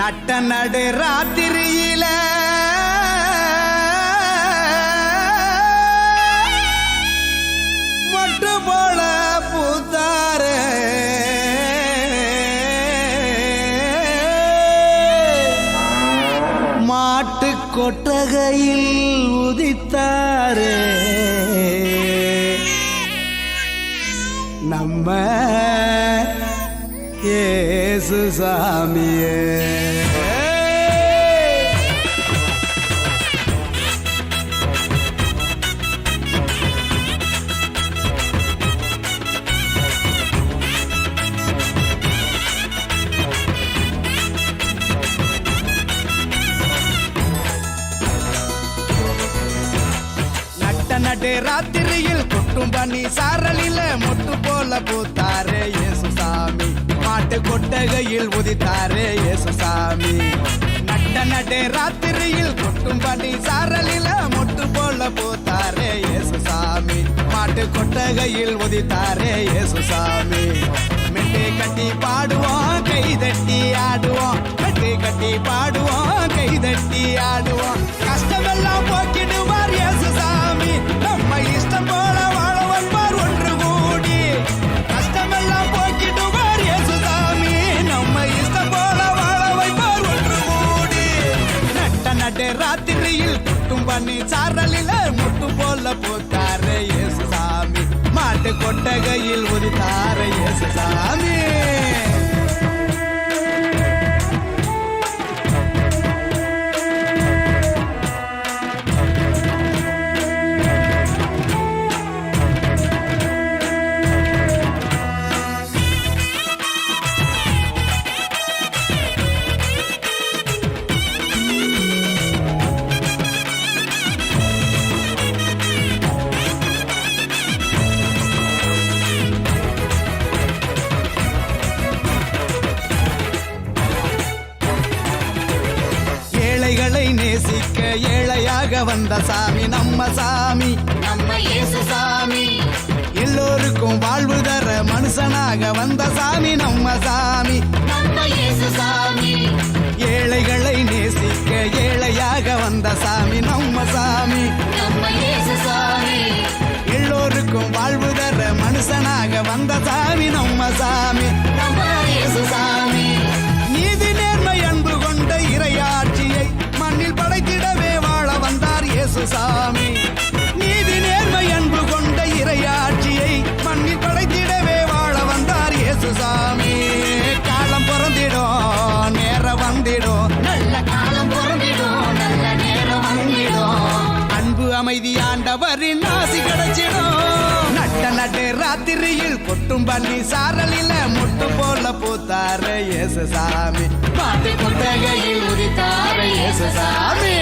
நட்ட நடு ராத்திரியில மொட்டு போல பூத்தாரே மாட்டு கொட்டகையில் உதித்தாரே நம்ம இயேசு சாமியே. நடு ராத்திரியில் கொட்டும் பண்ணி சாரலில மொட்டு போல பூத்தாரே இயேசு சாமி. மாட்டு கொட்டகையில் உதித்தாரே இயேசு சாமி. நடு ராத்திரியில் கொட்டும் பண்ணி சாரலில மொட்டு போல பூத்தாரே இயேசு சாமி. மாட்டு கொட்டகையில் உதித்தாரே இயேசு சாமி. மெட்டு கட்டி பாடுவோம் கை தட்டி ஆடுவோம். மெட்டு கட்டி பாடுவோம் கை தட்டி ஆடுவோம். கஷ்டமெல்லாம் போக்கிடுவார் இயேசு சாமி. நம்ம இஷ்டம் போல வாழ வைப்பார் ஒன்று கூடி. கஷ்டமெல்லாம் போக்கிடுவார் இயேசு சாமி. நம்ம இஷ்டம் போல வாழ வைப்பார் ஒன்று கூடி. நடு ராத்திரியில் குட்டும் பண்ணி சாரலில முட்டு போல போத்தாரே இயேசு சாமி. மாட்டு கொட்டகையில் உதித்தாரே இயேசு சாமி. ஏழைகளை நேசிக்க ஏழையாக வந்த சாமி நம்ம சாமி. நம்ம இயேசு சாமி. எல்லோருக்கும் வாழ்வு தர மனுஷனாக வந்த சாமி நம்ம சாமி. நம்ம இயேசு சாமி. ஏழைகளை நேசிக்க ஏழையாக வந்த சாமி நம்ம சாமி. நம்ம இயேசு சாமி. எல்லோருக்கும் வாழ்வு தர மனுஷனாக வந்த சாமி நம்ம சாமி. நம்ம இயேசு சாமி. நீதி நேர்மை அன்பு கொண்ட இறையாட்சியை மண்ணில் படைத்திடவே வாழ வந்தார் இயேசு சாமி. நீதி நேர்மை அன்பு கொண்ட இறையாட்சியை மண்ணில் படைத்திடவே வாழ வந்தார் இயேசு சாமி. காலம் பிறந்திடும் நேரம் வந்திடும். நல்ல காலம் பிறந்திடும் நல்ல நேரம் வந்திடும். அன்பு அமைதி ஆண்டவரின் ஆசி கிடைச்சிடும். நடு ராத்திரியில் கொட்டும் பண்ணி சாரலில முட்டு போல பூத்தாரே இயேசு சாமி. மாட்டு கொட்டகையில் உதித்தாரே இயேசு சாமி.